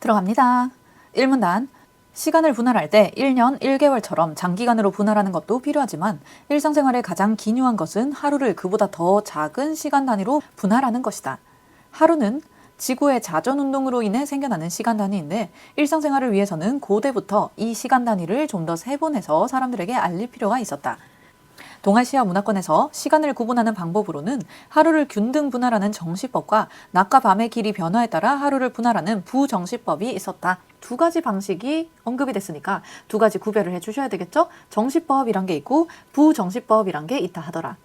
들어갑니다. 1문단. 시간을 분할할 때 1년 1개월처럼 장기간으로 분할하는 것도 필요하지만 일상생활에 가장 기묘한 것은 하루를 그보다 더 작은 시간 단위로 분할하는 것이다. 하루는 지구의 자전운동으로 인해 생겨나는 시간 단위인데 일상생활을 위해서는 고대부터 이 시간 단위를 좀 더 세분해서 사람들에게 알릴 필요가 있었다. 동아시아 문화권에서 시간을 구분하는 방법으로는 하루를 균등 분할하는 정시법과 낮과 밤의 길이 변화에 따라 하루를 분할하는 부정시법이 있었다. 두 가지 방식이 언급이 됐으니까 두 가지 구별을 해주셔야 되겠죠? 정시법이란 게 있고 부정시법이란 게 있다 하더라.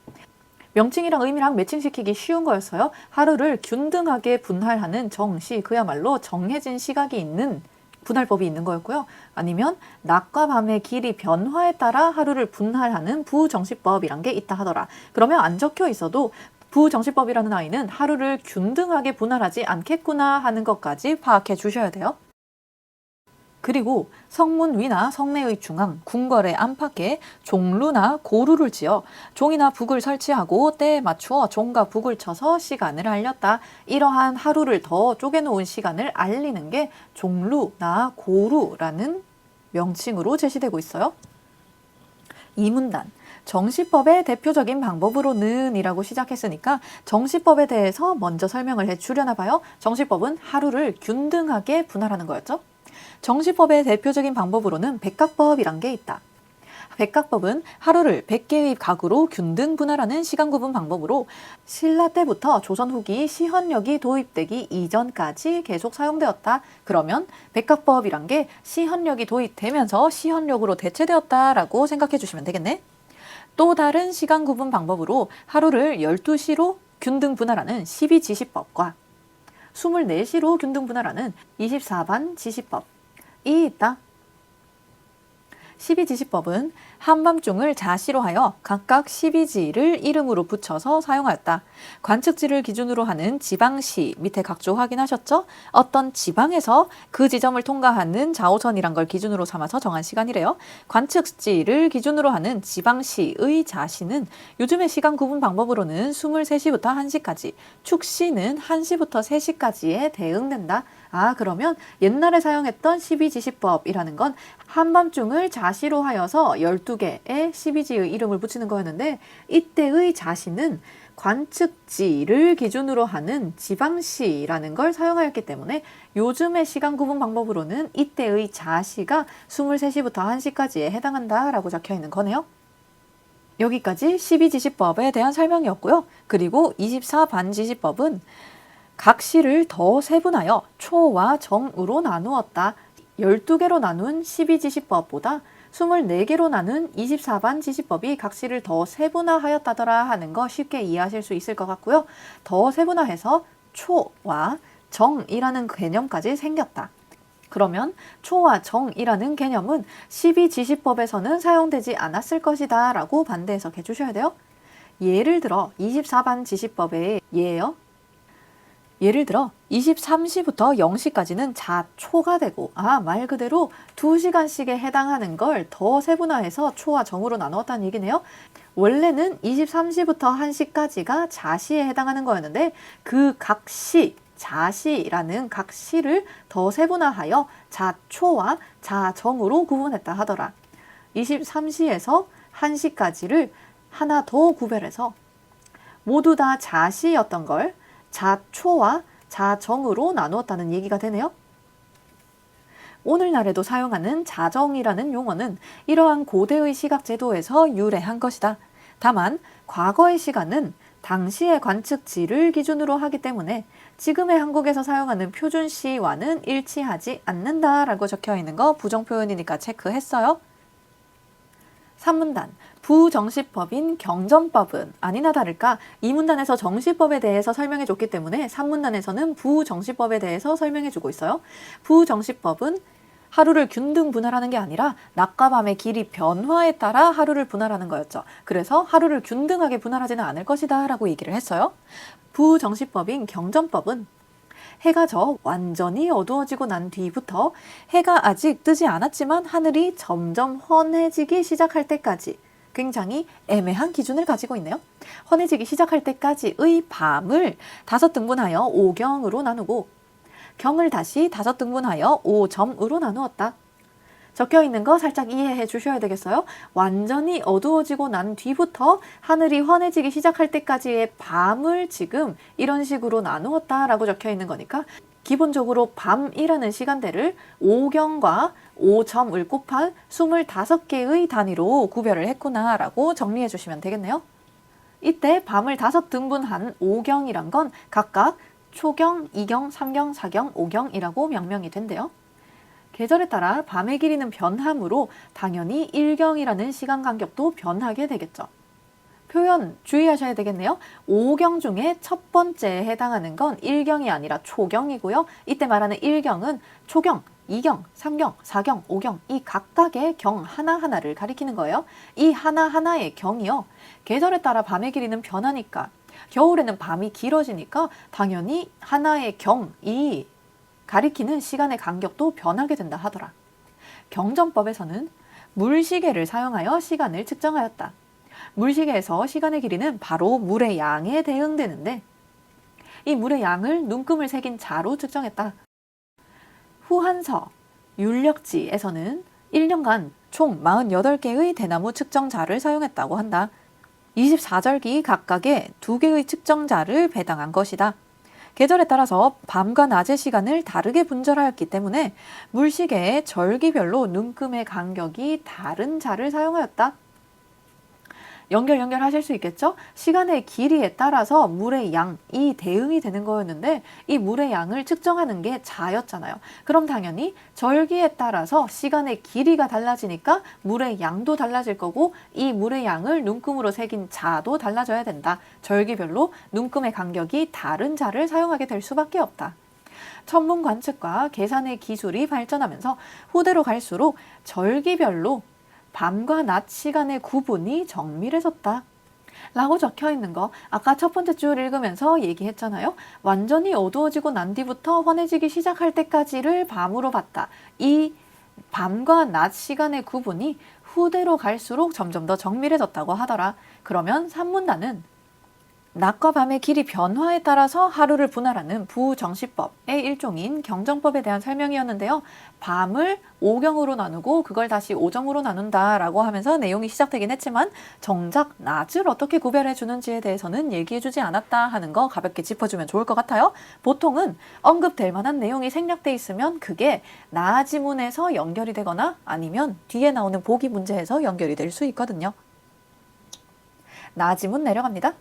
명칭이랑 의미랑 매칭시키기 쉬운 거였어요. 하루를 균등하게 분할하는 정시, 그야말로 정해진 시각이 있는 분할법이 있는 거였고요. 아니면 낮과 밤의 길이 변화에 따라 하루를 분할하는 부정시법이란 게 있다 하더라. 그러면 안 적혀 있어도 부정시법이라는 아이는 하루를 균등하게 분할하지 않겠구나 하는 것까지 파악해 주셔야 돼요. 그리고 성문 위나 성내의 중앙, 궁궐의 안팎에 종루나 고루를 지어 종이나 북을 설치하고 때에 맞추어 종과 북을 쳐서 시간을 알렸다. 이러한 하루를 더 쪼개놓은 시간을 알리는 게 종루나 고루라는 명칭으로 제시되고 있어요. 이 문단. 정시법의 대표적인 방법으로는 이라고 시작했으니까 정시법에 대해서 먼저 설명을 해 주려나 봐요. 정시법은 하루를 균등하게 분할하는 거였죠. 정시법의 대표적인 방법으로는 백각법이란 게 있다. 백각법은 하루를 100개의 각으로 균등 분할하는 시간 구분 방법으로 신라 때부터 조선 후기 시헌력이 도입되기 이전까지 계속 사용되었다. 그러면 백각법이란 게 시헌력이 도입되면서 시헌력으로 대체되었다라고 생각해 주시면 되겠네. 또 다른 시간 구분 방법으로 하루를 12시로 균등 분할하는 12지시법과 24시로 균등 분할하는 24반지시법이 있다. 12지시법은 한밤중을 자시로 하여 각각 12지를 이름으로 붙여서 사용하였다. 관측지를 기준으로 하는 지방시, 밑에 각조 확인하셨죠? 어떤 지방에서 그 지점을 통과하는 좌우선이란 걸 기준으로 삼아서 정한 시간이래요. 관측지를 기준으로 하는 지방시의 자시는 요즘의 시간 구분 방법으로는 23시부터 1시까지, 축시는 1시부터 3시까지에 대응된다. 그러면 옛날에 사용했던 12지시법이라는 건 한밤중을 자시로 하여서 12개의 12지의 이름을 붙이는 거였는데 이때의 자시는 관측지를 기준으로 하는 지방시라는 걸 사용하였기 때문에 요즘의 시간 구분 방법으로는 이때의 자시가 23시부터 1시까지에 해당한다라고 적혀 있는 거네요. 여기까지 12지시법에 대한 설명이었고요. 그리고 24반지시법은 각 시를 더 세분하여 초와 정으로 나누었다. 12개로 나눈 12지시법보다 24개로 나눈 24반지시법이 각 시를 더 세분화하였다더라 하는 거 쉽게 이해하실 수 있을 것 같고요. 더 세분화해서 초와 정이라는 개념까지 생겼다. 그러면 초와 정이라는 개념은 12지시법에서는 사용되지 않았을 것이다 라고 반대 해석해 주셔야 돼요. 예를 들어 24반지시법의 예예요. 예를 들어 23시부터 0시까지는 자초가 되고 말 그대로 2시간씩에 해당하는 걸 더 세분화해서 초와 정으로 나누었다는 얘기네요. 원래는 23시부터 1시까지가 자시에 해당하는 거였는데 그 각 시, 자시라는 각 시를 더 세분화하여 자초와 자정으로 구분했다 하더라. 23시에서 1시까지를 하나 더 구별해서 모두 다 자시였던 걸 자초와 자정으로 나누었다는 얘기가 되네요. 오늘날에도 사용하는 자정이라는 용어는 이러한 고대의 시각제도에서 유래한 것이다. 다만 과거의 시간은 당시의 관측지를 기준으로 하기 때문에 지금의 한국에서 사용하는 표준시와는 일치하지 않는다라고 적혀 있는 거 부정표현이니까 체크했어요. 3문단. 부정시법인 경전법은 아니나 다를까 이 문단에서 정시법에 대해서 설명해 줬기 때문에 3문단에서는 부정시법에 대해서 설명해 주고 있어요. 부정시법은 하루를 균등 분할하는 게 아니라 낮과 밤의 길이 변화에 따라 하루를 분할하는 거였죠. 그래서 하루를 균등하게 분할하지는 않을 것이다 라고 얘기를 했어요. 부정시법인 경전법은 해가 져 완전히 어두워지고 난 뒤부터 해가 아직 뜨지 않았지만 하늘이 점점 환해지기 시작할 때까지 굉장히 애매한 기준을 가지고 있네요. 환해지기 시작할 때까지의 밤을 5등분하여 5경으로 나누고 경을 다시 5등분하여 5점으로 나누었다. 적혀 있는 거 살짝 이해해 주셔야 되겠어요. 완전히 어두워지고 난 뒤부터 하늘이 환해지기 시작할 때까지의 밤을 지금 이런 식으로 나누었다라고 적혀 있는 거니까 기본적으로 밤이라는 시간대를 5경과 5점을 곱한 25개의 단위로 구별을 했구나라고 정리해 주시면 되겠네요. 이때 밤을 5등분한 5경이란 건 각각 초경, 2경, 3경, 4경, 5경이라고 명명이 된대요. 계절에 따라 밤의 길이는 변함으로 당연히 1경이라는 시간 간격도 변하게 되겠죠. 표현 주의하셔야 되겠네요. 5경 중에 첫 번째에 해당하는 건 1경이 아니라 초경이고요. 이때 말하는 1경은 초경, 2경, 3경, 4경, 5경 이 각각의 경 하나하나를 가리키는 거예요. 이 하나하나의 경이요. 계절에 따라 밤의 길이는 변하니까 겨울에는 밤이 길어지니까 당연히 하나의 경이 가리키는 시간의 간격도 변하게 된다 하더라. 경전법에서는 물시계를 사용하여 시간을 측정하였다. 물시계에서 시간의 길이는 바로 물의 양에 대응되는데 이 물의 양을 눈금을 새긴 자로 측정했다. 후한서, 율력지에서는 1년간 총 48개의 대나무 측정자를 사용했다고 한다. 24절기 각각의 2개의 측정자를 배당한 것이다. 계절에 따라서 밤과 낮의 시간을 다르게 분절하였기 때문에 물시계의 절기별로 눈금의 간격이 다른 자를 사용하였다. 연결하실 수 있겠죠? 시간의 길이에 따라서 물의 양이 대응이 되는 거였는데 이 물의 양을 측정하는 게 자였잖아요. 그럼 당연히 절기에 따라서 시간의 길이가 달라지니까 물의 양도 달라질 거고 이 물의 양을 눈금으로 새긴 자도 달라져야 된다. 절기별로 눈금의 간격이 다른 자를 사용하게 될 수밖에 없다. 천문 관측과 계산의 기술이 발전하면서 후대로 갈수록 절기별로 밤과 낮 시간의 구분이 정밀해졌다. 라고 적혀 있는 거 아까 첫 번째 줄 읽으면서 얘기했잖아요. 완전히 어두워지고 난 뒤부터 환해지기 시작할 때까지를 밤으로 봤다. 이 밤과 낮 시간의 구분이 후대로 갈수록 점점 더 정밀해졌다고 하더라. 그러면 산문단은 낮과 밤의 길이 변화에 따라서 하루를 분할하는 부정시법의 일종인 경정법에 대한 설명이었는데요. 밤을 5경으로 나누고 그걸 다시 5정으로 나눈다라고 하면서 내용이 시작되긴 했지만 정작 낮을 어떻게 구별해 주는지에 대해서는 얘기해 주지 않았다 하는 거 가볍게 짚어주면 좋을 것 같아요. 보통은 언급될 만한 내용이 생략돼 있으면 그게 나지문에서 연결이 되거나 아니면 뒤에 나오는 보기 문제에서 연결이 될 수 있거든요. 나지문 내려갑니다.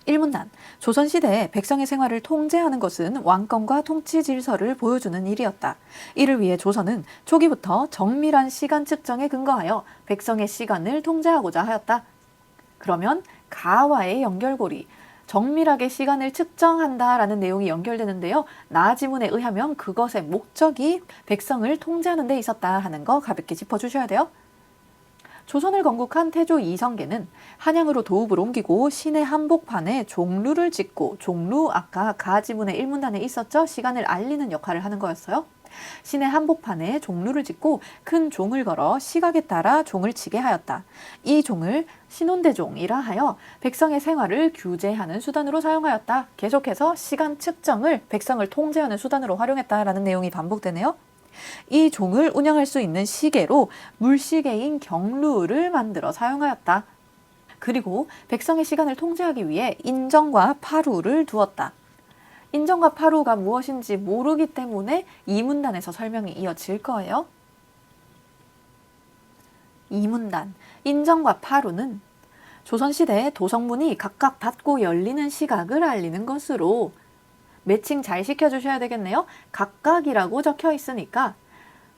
1문단, 조선시대에 백성의 생활을 통제하는 것은 왕권과 통치 질서를 보여주는 일이었다. 이를 위해 조선은 초기부터 정밀한 시간 측정에 근거하여 백성의 시간을 통제하고자 하였다. 그러면 가와의 연결고리, 정밀하게 시간을 측정한다라는 내용이 연결되는데요. 나지문에 의하면 그것의 목적이 백성을 통제하는 데 있었다 하는 거 가볍게 짚어주셔야 돼요. 조선을 건국한 태조 이성계는 한양으로 도읍을 옮기고 시내 한복판에 종루를 짓고 종루 아까 가지문의 1문단에 있었죠? 시간을 알리는 역할을 하는 거였어요. 시내 한복판에 종루를 짓고 큰 종을 걸어 시각에 따라 종을 치게 하였다. 이 종을 신혼대종이라 하여 백성의 생활을 규제하는 수단으로 사용하였다. 계속해서 시간 측정을 백성을 통제하는 수단으로 활용했다라는 내용이 반복되네요. 이 종을 운영할 수 있는 시계로 물시계인 경루를 만들어 사용하였다. 그리고 백성의 시간을 통제하기 위해 인정과 파루를 두었다. 인정과 파루가 무엇인지 모르기 때문에 이 문단에서 설명이 이어질 거예요. 2문단, 인정과 파루는 조선시대에 도성문이 각각 닫고 열리는 시각을 알리는 것으로 매칭 잘 시켜주셔야 되겠네요. 각각이라고 적혀 있으니까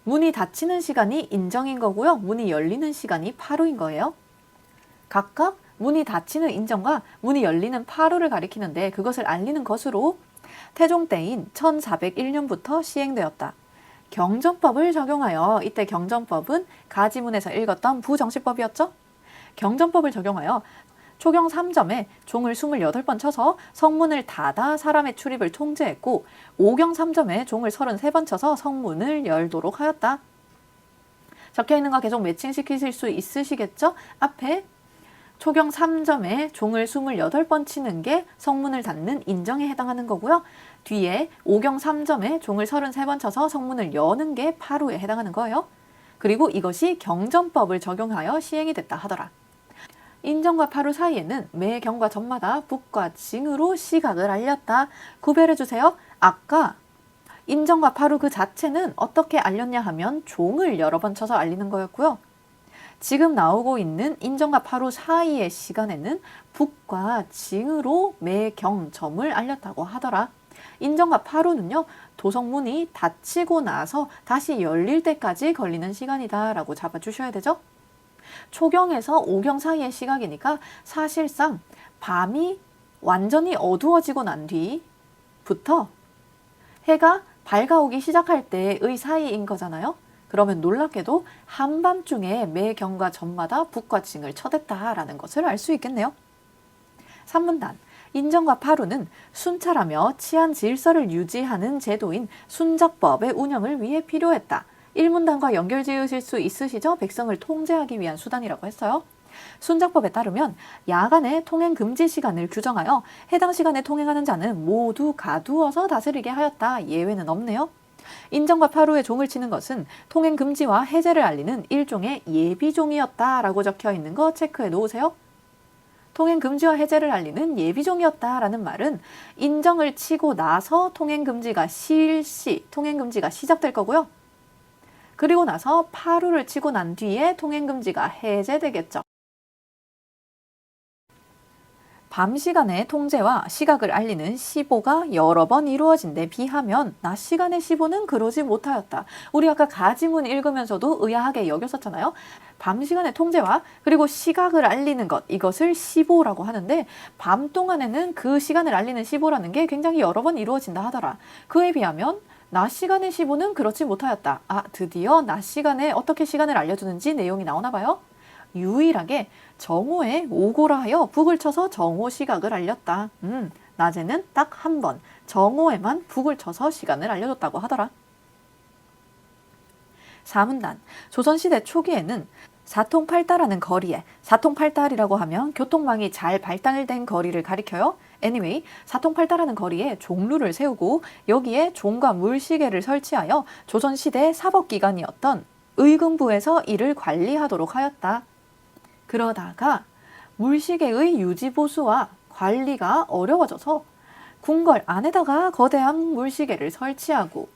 문이 닫히는 시간이 인정인 거고요. 문이 열리는 시간이 파루인 거예요. 각각 문이 닫히는 인정과 문이 열리는 파루를 가리키는데 그것을 알리는 것으로 태종 때인 1401년부터 시행되었다. 경전법을 적용하여 이때 경전법은 가지문에서 읽었던 부정시법이었죠. 경전법을 적용하여 초경 3점에 종을 28번 쳐서 성문을 닫아 사람의 출입을 통제했고 5경 3점에 종을 33번 쳐서 성문을 열도록 하였다. 적혀있는 거 계속 매칭시키실 수 있으시겠죠? 앞에 초경 3점에 종을 28번 치는 게 성문을 닫는 인정에 해당하는 거고요. 뒤에 오경 3점에 종을 33번 쳐서 성문을 여는 게 파루에 해당하는 거예요. 그리고 이것이 경전법을 적용하여 시행이 됐다 하더라. 인정과 파루 사이에는 매 경과 전마다 북과 징으로 시각을 알렸다. 구별해주세요. 아까 인정과 파루 그 자체는 어떻게 알렸냐 하면 종을 여러 번 쳐서 알리는 거였고요. 지금 나오고 있는 인정과 파루 사이의 시간에는 북과 징으로 매 경점을 알렸다고 하더라. 인정과 파루는요, 도성문이 닫히고 나서 다시 열릴 때까지 걸리는 시간이다 라고 잡아주셔야 되죠. 초경에서 오경 사이의 시각이니까 사실상 밤이 완전히 어두워지고 난 뒤부터 해가 밝아오기 시작할 때의 사이인 거잖아요. 그러면 놀랍게도 한밤중에 매 경과 전마다 북과 징을 쳐댔다라는 것을 알 수 있겠네요. 3문단 인정과 파루는 순찰하며 치안 질서를 유지하는 제도인 순적법의 운영을 위해 필요했다. 1문단과 연결 지으실 수 있으시죠? 백성을 통제하기 위한 수단이라고 했어요. 순적법에 따르면 야간에 통행 금지 시간을 규정하여 해당 시간에 통행하는 자는 모두 가두어서 다스리게 하였다. 예외는 없네요. 인정과 파루에 종을 치는 것은 통행 금지와 해제를 알리는 일종의 예비종이었다라고 적혀 있는 거 체크해 놓으세요. 통행 금지와 해제를 알리는 예비종이었다라는 말은 인정을 치고 나서 통행 금지가 시작될 거고요. 그리고 나서 파루를 치고 난 뒤에 통행 금지가 해제되겠죠. 밤 시간의 통제와 시각을 알리는 시보가 여러 번 이루어진 데 비하면 낮 시간의 시보는 그러지 못하였다. 우리 아까 가지문 읽으면서도 의아하게 여겼었잖아요. 밤 시간의 통제와 그리고 시각을 알리는 것, 이것을 시보라고 하는데 밤 동안에는 그 시간을 알리는 시보라는 게 굉장히 여러 번 이루어진다 하더라. 그에 비하면 낮 시간의 시보는 그렇지 못하였다. 드디어 낮 시간에 어떻게 시간을 알려주는지 내용이 나오나 봐요. 유일하게 정오에 오고라 하여 북을 쳐서 정오 시각을 알렸다. 낮에는 딱 한 번 정오에만 북을 쳐서 시간을 알려줬다고 하더라. 4문단 조선시대 초기에는 사통팔달하는 거리에, 사통팔달이라고 하면 교통망이 잘 발달된 거리를 가리켜요. anyway, 사통팔달하는 거리에 종루를 세우고 여기에 종과 물시계를 설치하여 조선시대 사법기관이었던 의금부에서 이를 관리하도록 하였다. 그러다가 물시계의 유지보수와 관리가 어려워져서 궁궐 안에다가 거대한 물시계를 설치하고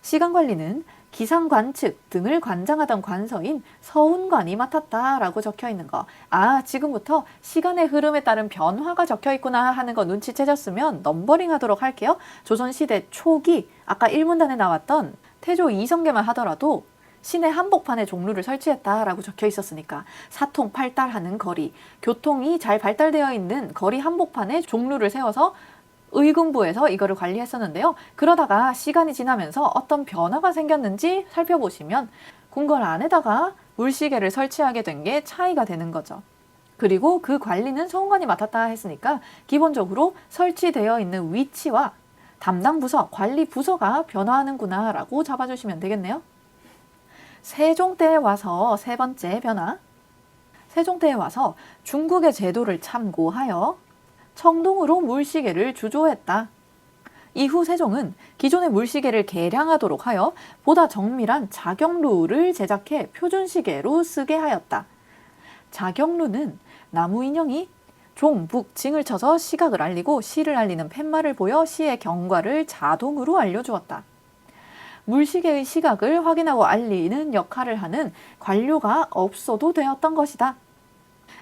시간관리는 기상관측 등을 관장하던 관서인 서운관이 맡았다라고 적혀 있는 거. 지금부터 시간의 흐름에 따른 변화가 적혀 있구나 하는 거 눈치채셨으면 넘버링 하도록 할게요. 조선시대 초기, 아까 1문단에 나왔던 태조 이성계만 하더라도 시내 한복판에 종루를 설치했다라고 적혀 있었으니까 사통팔달하는 거리, 교통이 잘 발달되어 있는 거리 한복판에 종루를 세워서 의금부에서 이거를 관리했었는데요. 그러다가 시간이 지나면서 어떤 변화가 생겼는지 살펴보시면 궁궐 안에다가 물시계를 설치하게 된 게 차이가 되는 거죠. 그리고 그 관리는 서운관이 맡았다 했으니까 기본적으로 설치되어 있는 위치와 담당 부서, 관리 부서가 변화하는구나 라고 잡아주시면 되겠네요. 세종 때에 와서 세 번째 변화. 세종 때에 와서 중국의 제도를 참고하여 청동으로 물시계를 주조했다. 이후 세종은 기존의 물시계를 개량하도록 하여 보다 정밀한 자경루를 제작해 표준시계로 쓰게 하였다. 자경루는 나무 인형이 종, 북, 징을 쳐서 시각을 알리고 시를 알리는 팻말을 보여 시의 경과를 자동으로 알려주었다. 물시계의 시각을 확인하고 알리는 역할을 하는 관료가 없어도 되었던 것이다.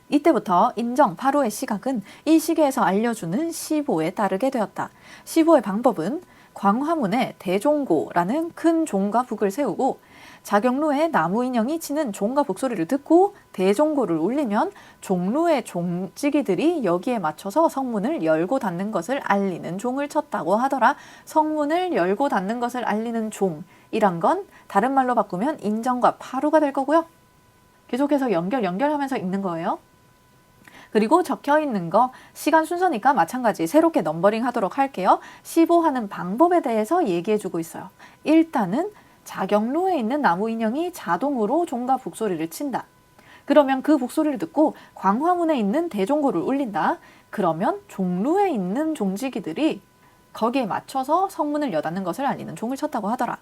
이때부터 인정, 파루의 시각은 이 시계에서 알려주는 시보에 따르게 되었다. 시보의 방법은 광화문에 대종고라는 큰 종과 북을 세우고 자경루에 나무 인형이 치는 종과 북 소리를 듣고 대종고를 울리면 종루의 종지기들이 여기에 맞춰서 성문을 열고 닫는 것을 알리는 종을 쳤다고 하더라. 성문을 열고 닫는 것을 알리는 종이란 건 다른 말로 바꾸면 인정과 파루가 될 거고요. 계속해서 연결하면서 읽는 거예요. 그리고 적혀 있는 거 시간 순서니까 마찬가지 새롭게 넘버링 하도록 할게요. 시보하는 방법에 대해서 얘기해 주고 있어요. 일단은 자경루에 있는 나무 인형이 자동으로 종과 북소리를 친다. 그러면 그 북소리를 듣고 광화문에 있는 대종고를 울린다. 그러면 종루에 있는 종지기들이 거기에 맞춰서 성문을 여닫는 것을 알리는 종을 쳤다고 하더라.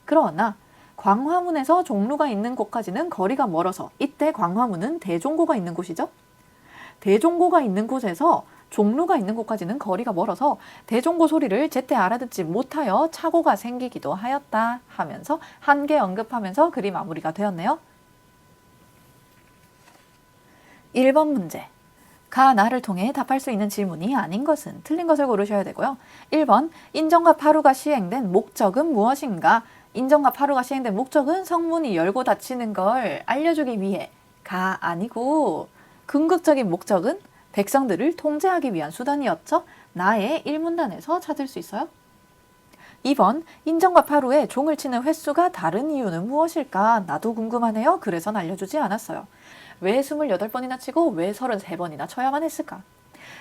그러나 광화문에서 종로가 있는 곳까지는 거리가 멀어서 이때 광화문은 대종고가 있는 곳이죠. 대종고가 있는 곳에서 종로가 있는 곳까지는 거리가 멀어서 대종고 소리를 제때 알아듣지 못하여 착오가 생기기도 하였다 하면서 한계 언급하면서 글이 마무리가 되었네요. 1번 문제. 가, 나를 통해 답할 수 있는 질문이 아닌 것은 틀린 것을 고르셔야 되고요. 1번 인정과 파루가 시행된 목적은 무엇인가? 인정과 파루가 시행된 목적은 성문이 열고 닫히는 걸 알려주기 위해가 아니고 궁극적인 목적은 백성들을 통제하기 위한 수단이었죠. 나의 1문단에서 찾을 수 있어요. 2번 인정과 파루에 종을 치는 횟수가 다른 이유는 무엇일까? 나도 궁금하네요. 그래서 알려주지 않았어요. 왜 28번이나 치고 왜 33번이나 쳐야만 했을까?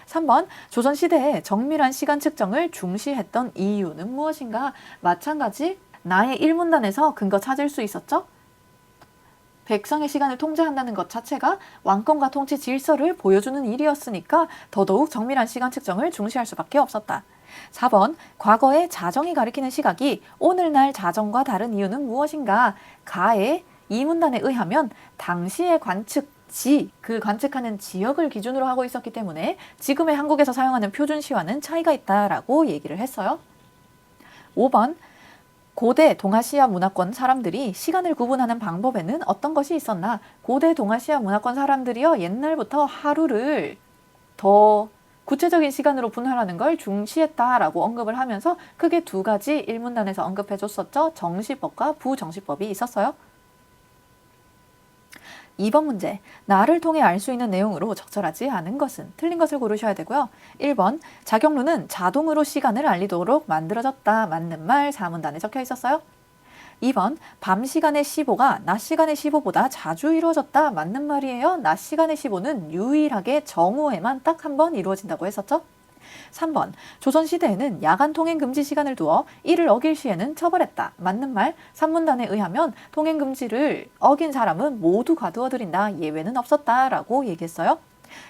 3번 조선시대에 정밀한 시간 측정을 중시했던 이유는 무엇인가? 마찬가지 나의 1문단에서 근거 찾을 수 있었죠? 백성의 시간을 통제한다는 것 자체가 왕권과 통치 질서를 보여주는 일이었으니까 더더욱 정밀한 시간 측정을 중시할 수밖에 없었다. 4번 과거의 자정이 가리키는 시각이 오늘날 자정과 다른 이유는 무엇인가? 가의 2문단에 의하면 당시의 관측지, 그 관측하는 지역을 기준으로 하고 있었기 때문에 지금의 한국에서 사용하는 표준시와는 차이가 있다라고 얘기를 했어요. 5번 고대 동아시아 문화권 사람들이 시간을 구분하는 방법에는 어떤 것이 있었나? 고대 동아시아 문화권 사람들이요 옛날부터 하루를 더 구체적인 시간으로 분할하는 걸 중시했다라고 언급을 하면서 크게 두 가지 1문단에서 언급해 줬었죠. 정시법과 부정시법이 있었어요. 2번 문제. 나를 통해 알 수 있는 내용으로 적절하지 않은 것은 틀린 것을 고르셔야 되고요. 1번 자경루는 자동으로 시간을 알리도록 만들어졌다. 맞는 말 4문단에 적혀 있었어요. 2번 밤 시간의 15가 낮 시간의 15보다 자주 이루어졌다. 맞는 말이에요. 낮 시간의 15는 유일하게 정오에만 딱 한 번 이루어진다고 했었죠. 3번 조선시대에는 야간 통행 금지 시간을 두어 이를 어길 시에는 처벌했다. 맞는 말 3문단에 의하면 통행 금지를 어긴 사람은 모두 가두어들인다. 예외는 없었다라고 얘기했어요.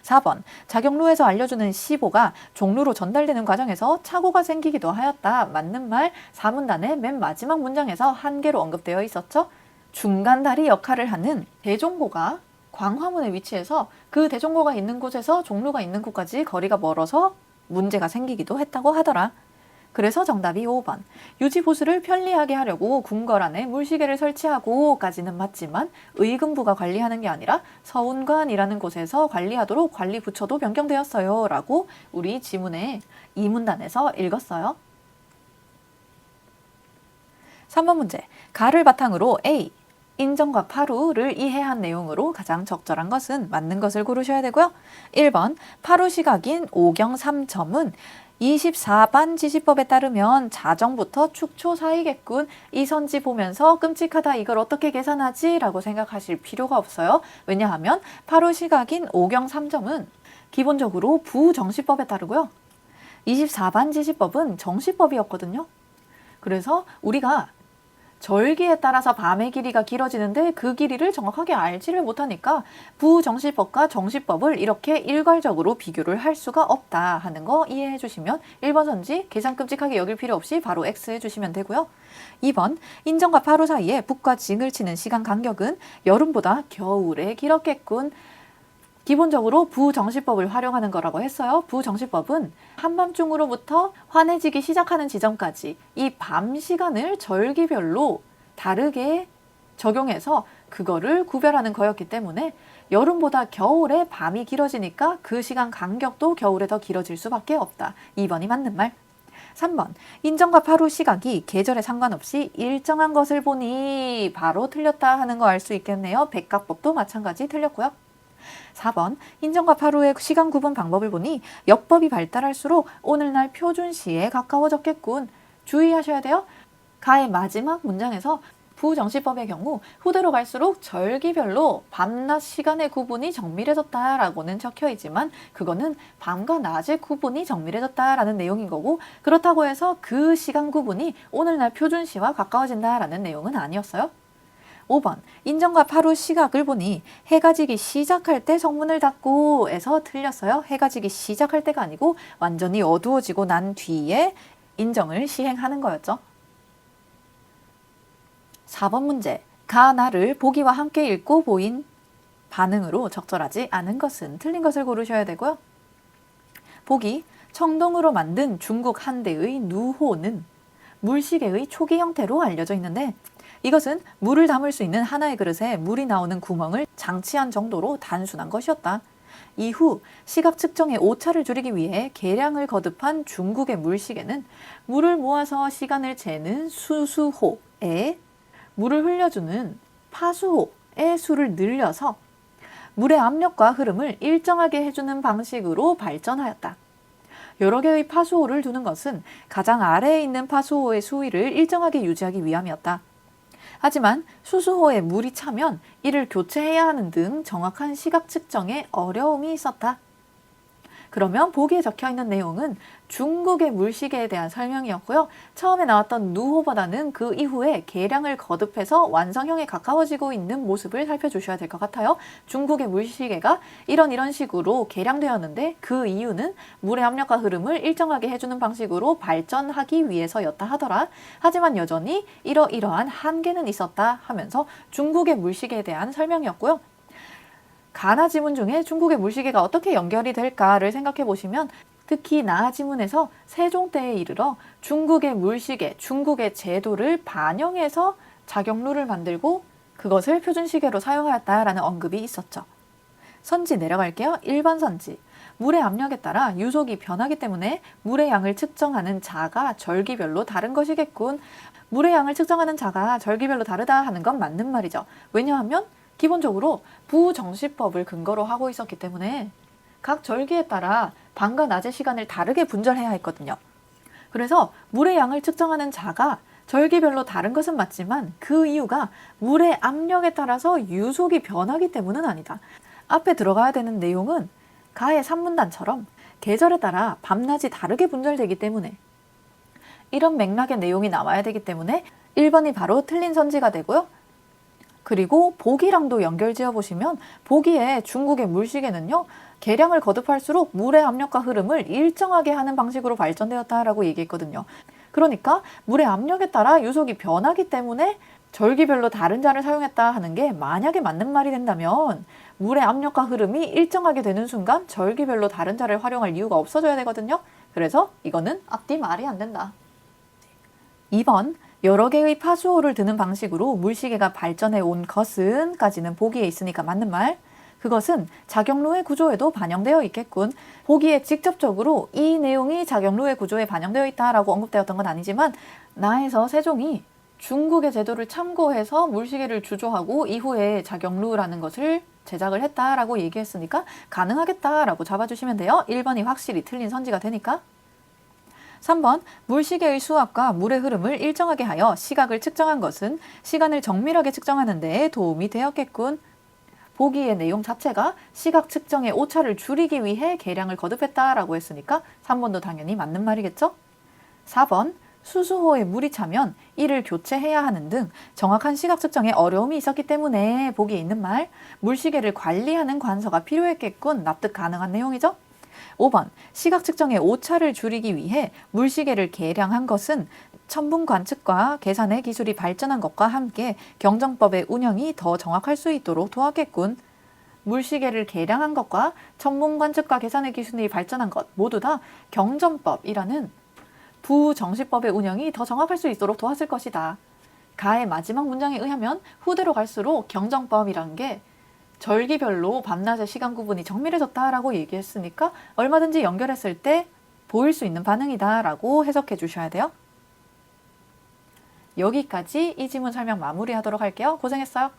4번 자경루에서 알려주는 시보가 종루로 전달되는 과정에서 착오가 생기기도 하였다. 맞는 말 4문단의 맨 마지막 문장에서 한 개로 언급되어 있었죠. 중간다리 역할을 하는 대종고가 광화문에 위치해서 그 대종고가 있는 곳에서 종루가 있는 곳까지 거리가 멀어서 문제가 생기기도 했다고 하더라. 그래서 정답이 5번. 유지보수를 편리하게 하려고 궁궐 안에 물시계를 설치하고까지는 맞지만 의금부가 관리하는 게 아니라 서운관이라는 곳에서 관리하도록 관리부처도 변경되었어요. 라고 우리 지문의 2문단에서 읽었어요. 3번 문제. 가를 바탕으로 A. 인정과 파루를 이해한 내용으로 가장 적절한 것은 맞는 것을 고르셔야 되고요. 1번 파루 시각인 오경 3점은 24반 지시법에 따르면 자정부터 축초 사이겠군. 이 선지 보면서 끔찍하다 이걸 어떻게 계산하지? 라고 생각하실 필요가 없어요. 왜냐하면 파루 시각인 오경 3점은 기본적으로 부정시법에 따르고요. 24반 지시법은 정시법이었거든요. 그래서 우리가 절기에 따라서 밤의 길이가 길어지는데 그 길이를 정확하게 알지를 못하니까 부정시법과 정시법을 이렇게 일괄적으로 비교를 할 수가 없다 하는 거 이해해 주시면 1번 선지 계산 끔찍하게 여길 필요 없이 바로 X 해주시면 되고요. 2번 인정과 파루 사이에 북과 징을 치는 시간 간격은 여름보다 겨울에 길었겠군. 기본적으로 부정시법을 활용하는 거라고 했어요. 부정시법은 한밤중으로부터 환해지기 시작하는 지점까지 이 밤 시간을 절기별로 다르게 적용해서 그거를 구별하는 거였기 때문에 여름보다 겨울에 밤이 길어지니까 그 시간 간격도 겨울에 더 길어질 수밖에 없다. 2번이 맞는 말. 3번 인정과 파루 시각이 계절에 상관없이 일정한 것을 보니 바로 틀렸다 하는 거 알 수 있겠네요. 백각법도 마찬가지 틀렸고요. 4번 인정과 파루의 시간 구분 방법을 보니 역법이 발달할수록 오늘날 표준시에 가까워졌겠군. 주의하셔야 돼요. 가의 마지막 문장에서 부정시법의 경우 후대로 갈수록 절기별로 밤낮 시간의 구분이 정밀해졌다라고는 적혀있지만 그거는 밤과 낮의 구분이 정밀해졌다라는 내용인 거고 그렇다고 해서 그 시간 구분이 오늘날 표준시와 가까워진다라는 내용은 아니었어요. 5번 인정과 파루 시각을 보니 해가 지기 시작할 때 성문을 닫고에서 틀렸어요. 해가 지기 시작할 때가 아니고 완전히 어두워지고 난 뒤에 인정을 시행하는 거였죠. 4번 문제. 가, 나를 보기와 함께 읽고 보인 반응으로 적절하지 않은 것은 틀린 것을 고르셔야 되고요. 보기, 청동으로 만든 중국 한 대의 누호는 물시계의 초기 형태로 알려져 있는데 이것은 물을 담을 수 있는 하나의 그릇에 물이 나오는 구멍을 장치한 정도로 단순한 것이었다. 이후 시각 측정의 오차를 줄이기 위해 계량을 거듭한 중국의 물시계는 물을 모아서 시간을 재는 수수호에 물을 흘려주는 파수호의 수를 늘려서 물의 압력과 흐름을 일정하게 해주는 방식으로 발전하였다. 여러 개의 파수호를 두는 것은 가장 아래에 있는 파수호의 수위를 일정하게 유지하기 위함이었다. 하지만 수수호에 물이 차면 이를 교체해야 하는 등 정확한 시각 측정에 어려움이 있었다. 그러면 보기에 적혀있는 내용은 중국의 물시계에 대한 설명이었고요. 처음에 나왔던 누호보다는 그 이후에 계량을 거듭해서 완성형에 가까워지고 있는 모습을 살펴주셔야 될 것 같아요. 중국의 물시계가 이런 식으로 계량되었는데 그 이유는 물의 압력과 흐름을 일정하게 해주는 방식으로 발전하기 위해서였다 하더라. 하지만 여전히 이러이러한 한계는 있었다 하면서 중국의 물시계에 대한 설명이었고요. 가나 지문 중에 중국의 물시계가 어떻게 연결이 될까를 생각해 보시면 특히 나 지문에서 세종 때에 이르러 중국의 물시계, 중국의 제도를 반영해서 자격루를 만들고 그것을 표준시계로 사용하였다라는 언급이 있었죠. 선지 내려갈게요. 1번 선지. 물의 압력에 따라 유속이 변하기 때문에 물의 양을 측정하는 자가 절기별로 다른 것이겠군. 물의 양을 측정하는 자가 절기별로 다르다 하는 건 맞는 말이죠. 왜냐하면 기본적으로 부정시법을 근거로 하고 있었기 때문에 각 절기에 따라 밤과 낮의 시간을 다르게 분절해야 했거든요. 그래서 물의 양을 측정하는 자가 절기별로 다른 것은 맞지만 그 이유가 물의 압력에 따라서 유속이 변하기 때문은 아니다. 앞에 들어가야 되는 내용은 가의 3문단처럼 계절에 따라 밤낮이 다르게 분절되기 때문에 이런 맥락의 내용이 나와야 되기 때문에 1번이 바로 틀린 선지가 되고요. 그리고 보기랑도 연결 지어보시면 보기에 중국의 물시계는요. 계량을 거듭할수록 물의 압력과 흐름을 일정하게 하는 방식으로 발전되었다라고 얘기했거든요. 그러니까 물의 압력에 따라 유속이 변하기 때문에 절기별로 다른 자를 사용했다 하는 게 만약에 맞는 말이 된다면 물의 압력과 흐름이 일정하게 되는 순간 절기별로 다른 자를 활용할 이유가 없어져야 되거든요. 그래서 이거는 앞뒤 말이 안 된다. 2번. 여러 개의 파수호를 드는 방식으로 물시계가 발전해 온 것은 까지는 보기에 있으니까 맞는 말. 그것은 자격루의 구조에도 반영되어 있겠군. 보기에 직접적으로 이 내용이 자격루의 구조에 반영되어 있다라고 언급되었던 건 아니지만 나에서 세종이 중국의 제도를 참고해서 물시계를 주조하고 이후에 자격루라는 것을 제작을 했다라고 얘기했으니까 가능하겠다라고 잡아주시면 돼요. 1번이 확실히 틀린 선지가 되니까. 3번. 물시계의 수압과 물의 흐름을 일정하게 하여 시각을 측정한 것은 시간을 정밀하게 측정하는 데 도움이 되었겠군. 보기의 내용 자체가 시각 측정의 오차를 줄이기 위해 계량을 거듭했다라고 했으니까 3번도 당연히 맞는 말이겠죠? 4번. 수수호에 물이 차면 이를 교체해야 하는 등 정확한 시각 측정에 어려움이 있었기 때문에 보기에 있는 말. 물시계를 관리하는 관서가 필요했겠군. 납득 가능한 내용이죠? 5번. 시각 측정의 오차를 줄이기 위해 물시계를 계량한 것은 천분 관측과 계산의 기술이 발전한 것과 함께 경정법의 운영이 더 정확할 수 있도록 도왔겠군. 물시계를 계량한 것과 천분 관측과 계산의 기술이 발전한 것 모두 다 경정법이라는 부정시법의 운영이 더 정확할 수 있도록 도왔을 것이다. 가의 마지막 문장에 의하면 후대로 갈수록 경정법이란 게 절기별로 밤낮의 시간 구분이 정밀해졌다라고 얘기했으니까 얼마든지 연결했을 때 보일 수 있는 반응이다라고 해석해 주셔야 돼요. 여기까지 이 지문 설명 마무리하도록 할게요. 고생했어요.